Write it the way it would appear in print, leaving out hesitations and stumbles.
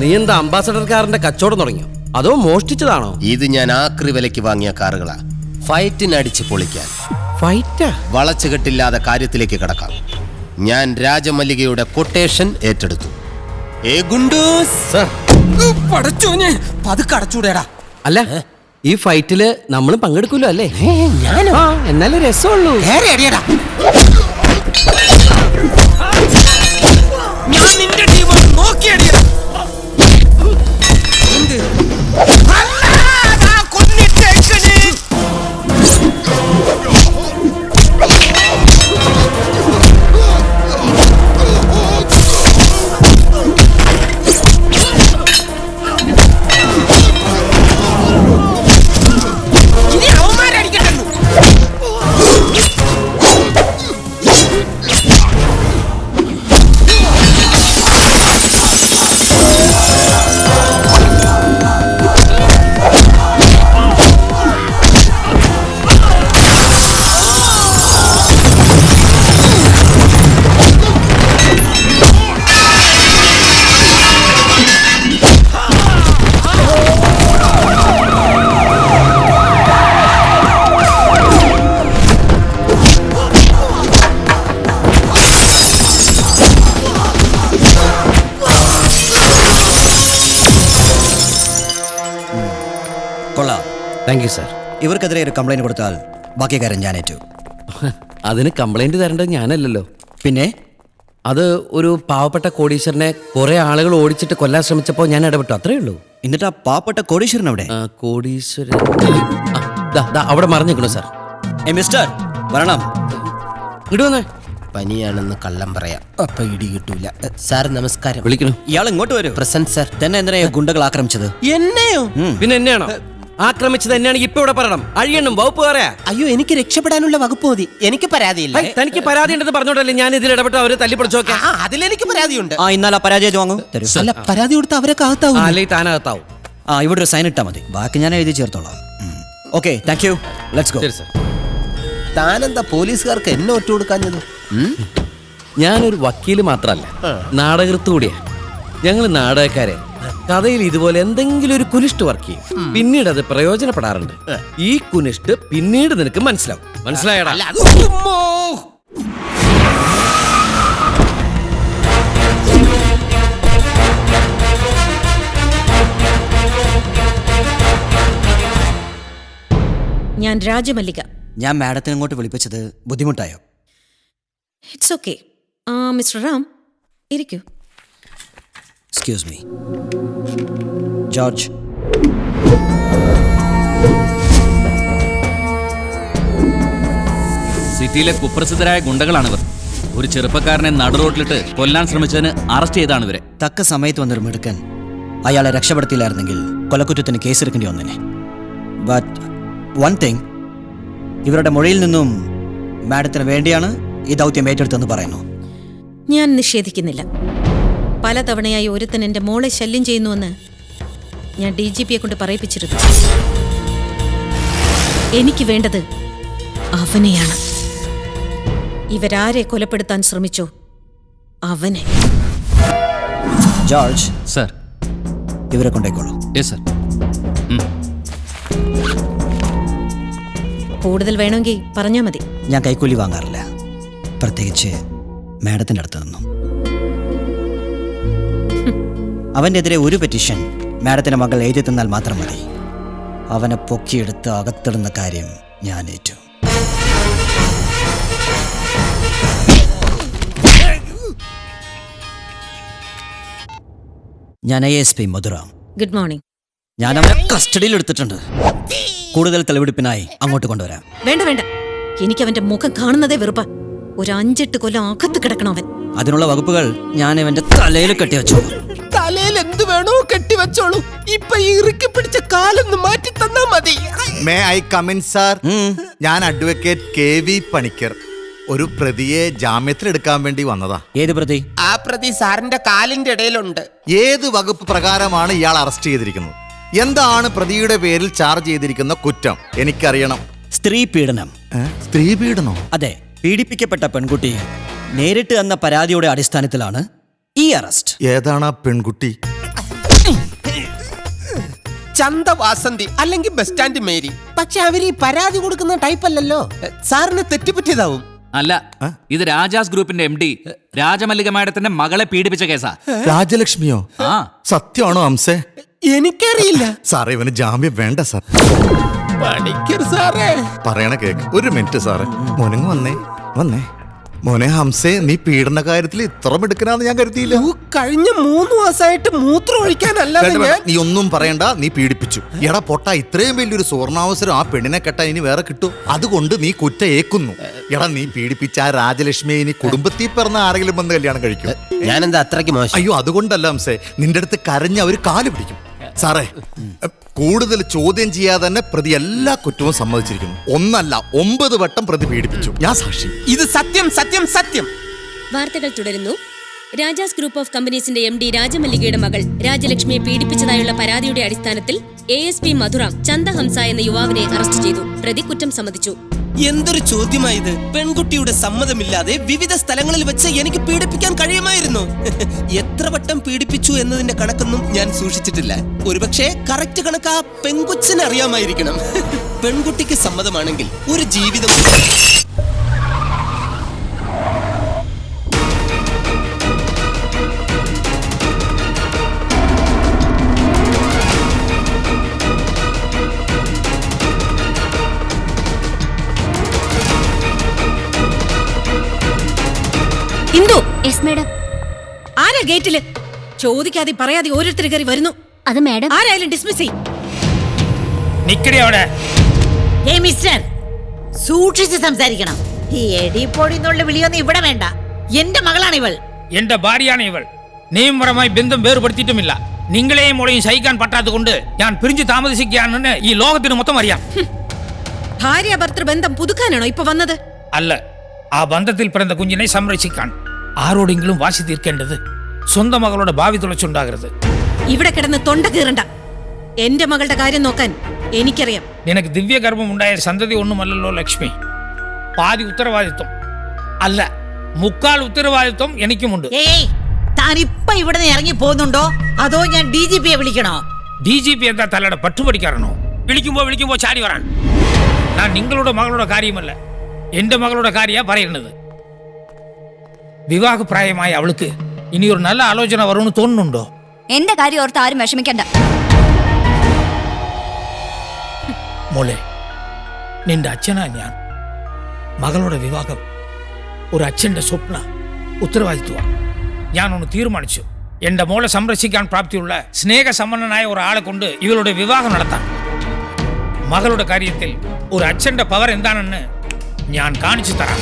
നീ എന്താ അംബാസഡർ കാറിന്റെ കച്ചവടം തുടങ്ങിയോ അതോ മോഷ്ടിച്ചതാണോ? ഇത് ഞാൻ ആക്രി വിലയ്ക്ക് വാങ്ങിയ കാറുകളാ. ഫൈറ്റിനടിച്ച് പൊളിക്കാൻ. ഫൈറ്റാ? വളച്ചുകെട്ടില്ലാതെ കാര്യത്തിലേക്ക് കടക്കാം. ഞാൻ രാജമല്ലികയുടെ കൊട്ടേഷൻ ഏറ്റെടുത്തു. അല്ല, ഈ ഫൈറ്റില് നമ്മൾ പങ്കെടുക്കൂലോ അല്ലേ? എന്നാലും രസമുള്ളൂ. Thank you sir. ഇവർക്കെതിരെ ഒരു കംപ്ലൈന്റ് കൊടുത്താൽ ബാക്കി കാര്യം ഞാൻ ഏറ്റു. അതിന് കംപ്ലൈന്റ് തരേണ്ടത് ഞാനല്ലല്ലോ. പിന്നെ അത് ഒരു പാവപ്പെട്ട കോടീശ്വരനെ കുറെ ആളുകൾ ഓടിച്ചിട്ട് കൊല്ലാൻ ശ്രമിച്ചപ്പോൾ ഞാൻ ഇടപെട്ടു, അത്രേ ഉള്ളൂ. എന്നിട്ട് ആ പാവപ്പെട്ട കോടീശ്വരൻ അവിടെ? കോടീശ്വരൻ അവിടെ മറിഞ്ഞിക്കണോ സാർ? മിസ്റ്റർ വരണം. ഇടുവന്നേ. പനിയാണെന്ന് കള്ളം പറയാം, അപ്പൊ ഇടി കിട്ടൂല. സാർ നമസ്കാരം. വിളിക്കണോ? ഇയാൾ ഇങ്ങോട്ട് വരും. Present sir. തന്നെ എന്തിനാ ഗുണ്ടകൾ ആക്രമിച്ചത്? എന്നെയോ? പിന്നെ എന്നെയാണോ ആക്രമിച്ചത്? എന്നെയാണെങ്കിൽ ഇപ്പൊ ഇവിടെ പറയണം. അഴിയണം, വകുപ്പ് പറയാ. അയ്യോ, എനിക്ക് രക്ഷപ്പെടാനുള്ള വകുപ്പ് മതി, എനിക്ക് പരാതിയില്ല. തനിക്ക് പരാതി ഉണ്ടെന്ന് പറഞ്ഞോട്ടല്ലേ ഞാൻ ഇതിൽ ഇടപെട്ട് അവരെ തല്ലിപ്പിടിച്ചോക്കെ. അതിലെനിക്ക് പരാതിയുണ്ട്. ഇന്നാലെ പരാജയം വാങ്ങും. അല്ല, പരാതി കൊടുത്ത് അവരൊക്കെ അകത്താവും. അല്ലെങ്കിൽ താനകത്താവും. ഇവിടെ ഒരു സൈൻ ഇട്ടാ മതി, ബാക്കി ഞാൻ എഴുതി ചേർത്തോളാം. Okay, thank you. Let's go. ശരി സാർ. താനെന്താ പോലീസുകാർക്ക് എന്നെ ഒറ്റ കൊടുക്കാഞ്ഞത്? ഞാനൊരു വക്കീല് മാത്രല്ല, നാടകൃത്ത് കൂടിയാ. ഞങ്ങൾ നാടകക്കാരെ കഥയിൽ ഇതുപോലെ എന്തെങ്കിലും ഒരു കുനിഷ്ട് വർക്ക് ചെയ്യും, പിന്നീട് അത് പ്രയോജനപ്പെടാറുണ്ട്. ഈ കുനിഷ്ട് പിന്നീട് നിനക്ക് മനസ്സിലാവും. മനസ്സിലായടാ? ഞാൻ രാജമല്ലിക. ഞാൻ മാഡത്തിന് ഇങ്ങോട്ട് വിളിപ്പിച്ചത് ബുദ്ധിമുട്ടായോ? It's okay. മിസ്റ്റർ റാം, ഇരിക്കൂ. Excuse me. ജോർജ്, സിറ്റിയിലെ കുപ്രസിദ്ധരായ ഗുണ്ടകളാണിവർ. ഒരു ചെറുപ്പക്കാരനെ നടുറോട്ടിലിട്ട് കൊല്ലാൻ ശ്രമിച്ചതിന് അറസ്റ്റ് ചെയ്താണ് ഇവരെ. തക്ക സമയത്ത് വന്നൊരു മിടുക്കൻ അയാളെ രക്ഷപ്പെടുത്തിയില്ലായിരുന്നെങ്കിൽ കൊലക്കുറ്റത്തിന് കേസെടുക്കേണ്ടി വന്നേനെ. ബട്ട് വൺ തിങ്, ഇവരുടെ മൊഴിയിൽ നിന്നും മാഡത്തിന് വേണ്ടിയാണ് ഈ ദൗത്യം ഏറ്റെടുത്തെന്ന് പറയുന്നു. ഞാൻ നിഷേധിക്കുന്നില്ല. പലതവണയായി ഒരുത്തൻ എൻ്റെ മോളെ ശല്യം ചെയ്യുന്നുവെന്ന് ഞാൻ DGPയെ കൊണ്ട് പറയിപ്പിച്ചിരുന്നു. എനിക്ക് വേണ്ടത് അവനെയാണ്. ഇവരാരെ കൊലപ്പെടുത്താൻ ശ്രമിച്ചോ അവനെ. George sir. ഇവരെ കൊണ്ടേക്കോളൂ. Yes sir. കൂടുതൽ വേണമെങ്കിൽ പറഞ്ഞാൽ മതി. ഞാൻ കൈക്കൂലി വാങ്ങാറില്ല, പ്രത്യേകിച്ച് മാഡത്തിൻ്റെ അടുത്ത് നിന്നും. അവൻ്റെ എതിരെ ഒരു പെറ്റീഷൻ മാഡത്തിൻ്റെ മകൾ എഴുതി തന്നാൽ മാത്രം മതി. അവനെ പൊക്കിയെടുത്ത് അകത്തിടുന്ന കാര്യം ഞാൻ ഏറ്റു. ഞാൻ ASP മധുറാം. Good morning. ഞാൻ അവനെ കസ്റ്റഡിയിൽ എടുത്തിട്ടുണ്ട്. കൂടുതൽ തെളിവെടുപ്പിനായി അങ്ങോട്ട് കൊണ്ടുവരാം. വേണ്ട വേണ്ട, എനിക്ക് അവന്റെ മുഖം കാണുന്നതേ വെറുപ്പ. ഒരു 5-8 കൊല്ലം അകത്ത് കിടക്കണം അവൻ. അതിനുള്ള വകുപ്പുകൾ ഞാൻ ഇവന്റെ തലയിൽ കെട്ടിവെച്ചോളൂ. തലയിൽ എന്ത് വേണോ കെട്ടിവെച്ചോളൂ. ഇപ്പൊ ഇറുക്കി പിടിച്ച കാലൊന്ന് മാറ്റി തന്നാ മതി. May I come in sir? ഞാൻ അഡ്വക്കേറ്റ് KV പണിക്കർ. ഒരു പ്രതിയെ ജാമ്യത്തിലെടുക്കാൻ വേണ്ടി വന്നതാ. ഏത് പ്രതി? ആ പ്രതി സാറിന്റെ കാലിന്റെ ഇടയിലുണ്ട്. ഏത് വകുപ്പ് പ്രകാരമാണ് ഇയാൾ അറസ്റ്റ് ചെയ്തിരിക്കുന്നത്? എന്താണ് പ്രതിയുടെ പേരിൽ ചാർജ് ചെയ്തിരിക്കുന്ന കുറ്റം? എനിക്കറിയണം. സ്ത്രീ പീഡനം. സ്ത്രീ പീഡനോ? അതെ, പീഡിപ്പിക്കപ്പെട്ട പെൺകുട്ടി നേരിട്ട് എന്ന പരാതിയുടെ അടിസ്ഥാനത്തിലാണ് ഈ അറസ്റ്റ്. ഏതാണ് ആ പെൺകുട്ടി? ചന്ത വാസന്തി അല്ലെങ്കിൽ ബസ് സ്റ്റാൻഡ് മേരി. പക്ഷെ അവര് ഈ പരാതി കൊടുക്കുന്ന ടൈപ്പ് അല്ലല്ലോ. സാറിന് തെറ്റുപറ്റിയതാവും. അല്ല, ഇത് രാജാസ് ഗ്രൂപ്പിന്റെ MD രാജമല്ലിക മാഡത്തിന്റെ മകളെ പീഡിപ്പിച്ച കേസാ. രാജലക്ഷ്മിയോ? ആ, സത്യമാണോ ഹംസേ? എനിക്കറിയില്ല സാറേ, ഇവന് ജാമ്യം വേണ്ട സാർ. പണിക്കർ സാറേ. പറയണ കേക്ക്. ഒരു മിനിറ്റ് സാറേ. മോനങ്ങ് വന്നേ. മോനെ ഹംസേ, നീ പീഡന കാര്യത്തിൽ ഇത്ര മിടുക്കനാന്ന് ഞാൻ കരുതിയില്ല. കഴിഞ്ഞ 3 മാസമായിട്ട് മൂത്രം ഒഴിക്കാനല്ലാതെ വേണ്ട, ഞാൻ വേണ്ട. നീ ഒന്നും പറയണ്ട, നീ പീഡിപ്പിച്ചു. എടാ പൊട്ട, ഇത്രയും വലിയൊരു സുവർണാവസരം ആ പെണ്ണിനെ കെട്ടാൻ ഇനി വേറെ കിട്ടും. അതുകൊണ്ട് നീ കുറ്റ ഏക്കുന്നു. എടാ, നീ പീഡിപ്പിച്ച ആ രാജലക്ഷ്മിയെ ഇനി കുടുംബത്തിൽ പിറന്ന ആരെങ്കിലും വന്ന് കല്യാണം കഴിക്കും. ഞാനെന്താ അത്രയ്ക്ക് മോശം? അയ്യോ, അതുകൊണ്ടല്ല ഹംസേ, നിന്റെ അടുത്ത് കരഞ്ഞ അവര് കാല് പിടിക്കും. സാറേ, കൂടുതൽ ചോദ്യം ചെയ്യാതെ തന്നെ പ്രതി എല്ലാ കുറ്റവും സമ്മതിച്ചിരിക്കുന്നു. 1 അല്ല 9 വട്ടം പ്രതി പീഡിപ്പിച്ചു. ഞാൻ സാക്ഷി. ഇത് സത്യം സത്യം സത്യം. വാർത്തകൾ തുടരുന്നു. രാജാസ് ഗ്രൂപ്പ് ഓഫ് കമ്പനീസിന്റെ MD രാജമല്ലികയുടെ മകൾ രാജലക്ഷ്മിയെ പീഡിപ്പിച്ചതായുള്ള പരാതിയുടെ അടിസ്ഥാനത്തിൽ ASP മധുറാം ചന്ദഹംസ എന്ന യുവാവിനെ അറസ്റ്റ് ചെയ്തു. പ്രതി കുറ്റം സമ്മതിച്ചു. എന്തൊരു ചോദ്യമായത്! പെൺകുട്ടിയുടെ സമ്മതമില്ലാതെ വിവിധ സ്ഥലങ്ങളിൽ വെച്ച് എനിക്ക് പീഡിപ്പിക്കാൻ കഴിയുമായിരുന്നു. എത്ര വട്ടം പീഡിപ്പിച്ചു എന്നതിന്റെ കണക്കൊന്നും ഞാൻ സൂക്ഷിച്ചിട്ടില്ല. ഒരുപക്ഷെ കറക്റ്റ് കണക്ക് ആ പെൺകൊച്ചിന് അറിയാമായിരിക്കണം. പെൺകുട്ടിക്ക് സമ്മതമാണെങ്കിൽ ഒരു ജീവിതം. Indu, yes madam. ആരാ ഗേറ്റില്? ചോദിക്കാതെ പറയാതെ ഓരോരുത്തർ കയറി വരുന്നു. അത് മാഡം. ആരായാലും ഡിസ്മിസ് ചെയ്യും. നിക്കടി അവിടെ. ഏയ് മിസ്റ്റർ, സൂക്ഷിച്ച് സംസാരിക്കണം. ഈ എടിപ്പൊടിന്നുള്ള വിളിയൊന്നും ഇവിടെ വേണ്ട. എന്റെ മകളാണ് ഇവൾ. എന്റെ ഭാര്യയാണ് ഇവൾ. നിയമപരമായി ബന്ധം വേർപെടുത്തിയിട്ടുമില്ല. നിങ്ങളെയും മോളെയും സഹിക്കാൻ പറ്റാത്തത് കൊണ്ട് ഞാൻ പിരിഞ്ഞു താമസിക്കുകയാണെന്ന് ഈ ലോകത്തിന് മൊത്തം അറിയാം. ഭാര്യ ഭർത്തൃ ബന്ധം പുതുക്കാനാണോ ഇപ്പൊ വന്നത്? അല്ല, ആ ബന്ധത്തിൽ പിറന്ന കുഞ്ഞിനെ സംരക്ഷിക്കാൻ ആരോടെങ്കിലും വാശി തീർക്കേണ്ടത് സ്വന്തം മകളുടെ ഭാവി തുളച്ചുണ്ടാകരുത്. ഇവിടെ കിടന്ന് തൊണ്ട കീറണ്ട. എന്റെ മകളുടെ കാര്യം നോക്കാൻ എനിക്കറിയാം. നിനക്ക് ദിവ്യഗർഭം ഉണ്ടായ സന്തതി ഒന്നുമല്ലല്ലോ ലക്ഷ്മി. പാതി ഉത്തരവാദിത്വം അല്ല, 3/4 ഉത്തരവാദിത്വം എനിക്കുമുണ്ട്. ഏയ്, താൻ ഇപ്പൊ ഇവിടെ നിന്ന് ഇറങ്ങി പോകുന്നുണ്ടോ അതോ ഞാൻ DGPയെ വിളിക്കണോ? DGP എന്താ തലയുടെ പട്ടുപടിക്കാരണോ? വിളിക്കുമ്പോ ചാടി വരാൻ. ഞാൻ നിങ്ങളുടെ മകളുടെ കാര്യമല്ല, എന്റെ മകളുടെ കാര്യ പറയുന്നത്. വിവാഹപ്രായമായ അവൾക്ക് ഇനിയൊരു നല്ല ആലോചന വരുമെന്ന് തോന്നുന്നുണ്ടോ? എന്റെ കാര്യം ഓർത്ത് ആരും വിഷമിക്കണ്ട. മോളെ, നിന്റെ അച്ഛനാ ഞാൻ. മകളുടെ വിവാഹം ഒരു അച്ഛന്റെ സ്വപ്ന ഉത്തരവാദിത്വമാണ്. ഞാനൊന്ന് തീരുമാനിച്ചു. എന്റെ മോളെ സംരക്ഷിക്കാൻ പ്രാപ്തിയുള്ള സ്നേഹസമ്പന്നനായ ഒരാളെ കൊണ്ട് ഇവളുടെ വിവാഹം നടത്താം. മകളുടെ കാര്യത്തിൽ ഒരു അച്ഛന്റെ പവർ എന്താണെന്ന് ഞാൻ കാണിച്ചു തരാം.